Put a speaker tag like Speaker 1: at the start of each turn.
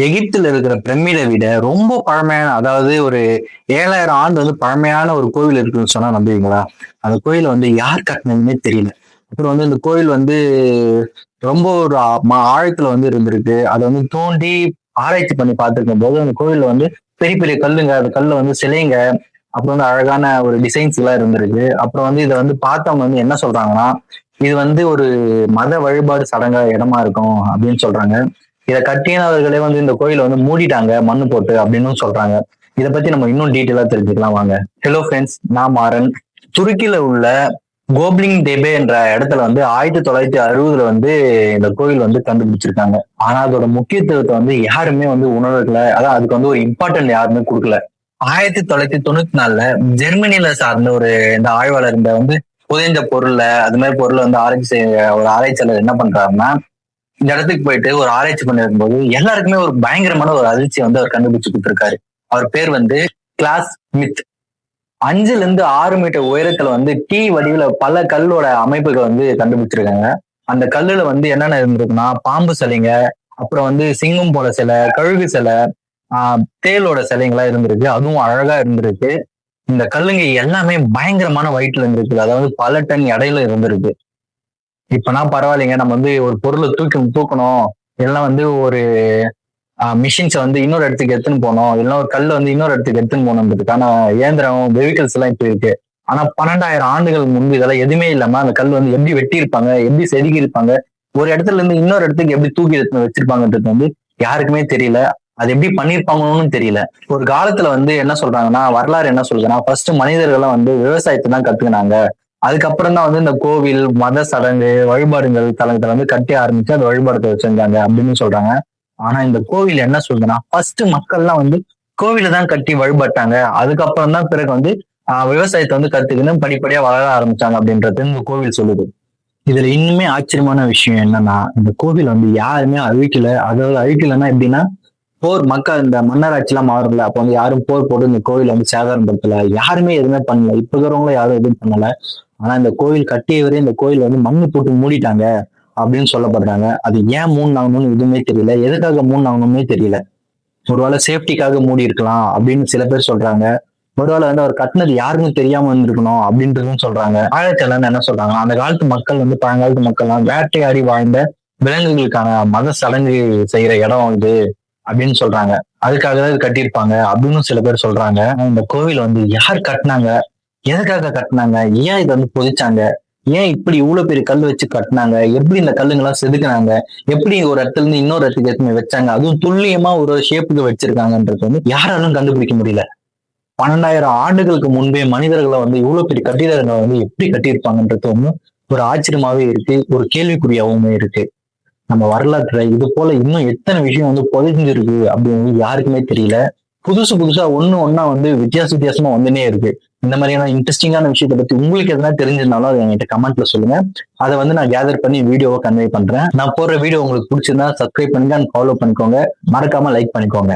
Speaker 1: எகிப்துல இருக்கிற பிரமிடை விட ரொம்ப பழமையான, அதாவது ஒரு 7,000 ஆண்டு பழமையான ஒரு கோவில் இருக்குன்னு சொன்னா நம்புவீங்களா? அந்த கோயிலை யார் கட்டினதுன்னே தெரியல. அப்புறம் இந்த கோயில் ரொம்ப ஒரு ஆழத்துல இருந்திருக்கு. அதை தோண்டி ஆராய்ச்சி பண்ணி பார்த்திருக்கும் போது அந்த கோயில்ல பெரிய பெரிய கல்லுங்க, அந்த கல்ல சிலைங்க, அப்புறம் அழகான ஒரு டிசைன்ஸ் எல்லாம் இருந்திருக்கு. அப்புறம் இதை பார்த்தவங்க என்ன சொல்றாங்கன்னா, இது ஒரு மத வழிபாடு சடங்கா இடமா இருக்கும் அப்படின்னு சொல்றாங்க. இதை கட்டினவர்களே இந்த கோயிலை மூடிட்டாங்க மண்ணு போட்டு அப்படின்னு சொல்றாங்க. இதை பத்தி நம்ம இன்னும் டீட்டெயிலா தெரிஞ்சுக்கலாம் வாங்க. ஹலோ ஃப்ரெண்ட்ஸ், நான் மாறன். துருக்கியில உள்ள கோப்லிங் டெபே என்ற இடத்துல 1960 இந்த கோயில் கண்டுபிடிச்சிருக்காங்க. ஆனா அதோட முக்கியத்துவத்தை யாருமே உணரல. அதான் அதுக்கு ஒரு இம்பார்ட்டன்ட் யாருமே கொடுக்கல. 1994 ஜெர்மனியில சார்ந்த இந்த ஆய்வாளர் புதைந்த பொருள்ல அது மாதிரி பொருளை ஆராய்ச்சி செய்ய ஒரு ஆராய்ச்சியாளர் என்ன பண்றாருன்னா, இந்த இடத்துக்கு போயிட்டு ஒரு ஆராய்ச்சி பண்ணிருக்கும் போது எல்லாருக்குமே ஒரு பயங்கரமான ஒரு அதிர்ச்சி அவர் கண்டுபிடிச்சு கொடுத்திருக்காரு. அவர் பேர் கிளாஸ் ஸ்மித். 5 to 6 மீட்டர் உயரத்துல டி வடிவுல பல கல்லோட அமைப்புகள் கண்டுபிடிச்சிருக்காங்க. அந்த கல்லுல என்னென்ன இருந்திருக்குன்னா, பாம்பு சிலைங்க, அப்புறம் சிங்கம் போல சிலை, கழுகு சிலை, தேளோட சிலைங்களா இருந்திருக்கு. அதுவும் அழகா இருந்திருக்கு. இந்த கல்லுங்க எல்லாமே பயங்கரமான வயிற்றுல இருந்திருக்கு. அதாவது பல டன் எடையில இருந்திருக்கு. இப்பனா பரவாயில்லைங்க, நம்ம ஒரு பொருளை தூக்கணும், இல்லைன்னா ஒரு மிஷின்ஸை இன்னொரு இடத்துக்கு எடுத்துன்னு போனோம், இல்லைன்னா ஒரு கல்லை இன்னொரு இடத்துக்கு எடுத்துன்னு போனோம்ன்றதுக்கான இயந்திரம், வெஹிக்கிள்ஸ் எல்லாம் இப்ப இருக்கு. ஆனா 12,000 ஆண்டுகள் முன்பு இதெல்லாம் எதுவுமே இல்லாம அந்த கல் எப்படி வெட்டி இருப்பாங்க, எப்படி செதுக்கி இருப்பாங்க, ஒரு இடத்துல இருந்து இன்னொரு இடத்துக்கு எப்படி தூக்கி எடுத்து வச்சிருப்பாங்கன்றது யாருக்குமே தெரியல. அது எப்படி பண்ணிருப்பாங்கன்னு தெரியல. ஒரு காலத்துல என்ன சொல்றாங்கன்னா, வரலாறு என்ன சொல்லுதுன்னா, ஃபர்ஸ்ட் மனிதர்கள்லாம் விவசாயத்தை தான் கத்துக்கினாங்க. அதுக்கப்புறம் தான் இந்த கோவில், மத சடங்கு, வழிபாடுகள் தலங்களை கட்டி ஆரம்பிச்சு அந்த வழிபாடுகளை செஞ்சாங்க அப்படின்னு சொல்றாங்க. ஆனா இந்த கோவில் என்ன சொல்லுதுன்னா, ஃபர்ஸ்ட் மக்கள்லாம் கோவில தான் கட்டி வழிபட்டாங்க. அதுக்கப்புறம் தான் பிறகு விவசாயத்தை கத்துக்கணும் படிப்படியா வளர ஆரம்பிச்சாங்க அப்படின்றது இந்த கோவில் சொல்லுது. இதுல இன்னுமே ஆச்சரியமான விஷயம் என்னன்னா, இந்த கோவில் யாருமே அழிக்கல. அதாவது அழிக்கலன்னா எப்படின்னா, போர் மக்கள் இந்த மன்னராட்சி எல்லாம் மாறல. அப்ப யாரும் போர் போட்டு இந்த கோவில் சேதாரப்படுத்தல, யாருமே எதுவுமே பண்ணல. இப்ப இருக்கிறவங்களும் யாரும் எதுவும் பண்ணல. ஆனா இந்த கோவில் கட்டியவரே இந்த கோயில் மண்ணு போட்டு மூடிட்டாங்க அப்படின்னு சொல்லப்படுறாங்க. அது ஏன் மூடினாங்கன்னு எதுவுமே தெரியல, எதுக்காக மூடினாங்கன்னு தெரியல. ஒருவேளை சேஃப்டிக்காக மூடி இருக்கலாம் அப்படின்னு சில பேர் சொல்றாங்க. ஒருவேளை அவர் கட்டினது யாருக்கும் தெரியாம இருந்திருக்கணும் அப்படின்றதும் சொல்றாங்க. ஆழத்தெல்லாம் என்ன சொல்றாங்க, அந்த காலத்து மக்கள் பழங்காலத்து மக்கள்லாம் வேட்டையாடி வாழ்ந்த விலங்குகளுக்கான மத சடங்கு செய்யற இடம் இது அப்படின்னு சொல்றாங்க. அதுக்காக தான் இது கட்டியிருப்பாங்க அப்படின்னு சில பேர் சொல்றாங்க. இந்த கோவில் யார் கட்டினாங்க, எதுக்காக கட்டினாங்க, ஏன் இதை புதைச்சாங்க, ஏன் இப்படி இவ்வளவு பெரிய கல் வச்சு கட்டினாங்க, எப்படி இந்த கல்லுங்கெல்லாம் செதுக்குனாங்க, எப்படி ஒரு இடத்துல இருந்து இன்னொரு இடத்துக்கு எடுத்து வச்சாங்க, அதுவும் துல்லியமா ஒரு ஷேப்புக்கு வச்சிருக்காங்கன்றது யாராலும் கண்டுபிடிக்க முடியல. 12,000 ஆண்டுகளுக்கு முன்பே மனிதர்களை இவ்வளவு பெரிய கட்டிடங்களை எப்படி கட்டியிருப்பாங்கன்றது ஒரு ஆச்சரியமாவே இருக்கு, ஒரு கேள்விக்குறியாவுமே இருக்கு. நம்ம வரலாற்றுல இது போல இன்னும் எத்தனை விஷயம் புதைஞ்சிருக்கு அப்படின்னு யாருக்குமே தெரியல. புதுசா ஒன்னா வித்தியாசமா வந்துனே இருக்கு. இந்த மாதிரியான இன்ட்ரெஸ்டிங்கான விஷயத்தை பத்தி உங்களுக்கு எதனா தெரிஞ்சிருந்தாலும் அதை என்கிட்ட கமெண்ட்ல சொல்லுங்க. அதை நான் கேதர் பண்ணி வீடியோவை கன்வே பண்றேன். நான் போடுற வீடியோ உங்களுக்கு பிடிச்சிருந்தா சப்ஸ்கிரைப் பண்ணுங்க, ஃபாலோ பண்ணிக்கோங்க, மறக்காம லைக் பண்ணிக்கோங்க.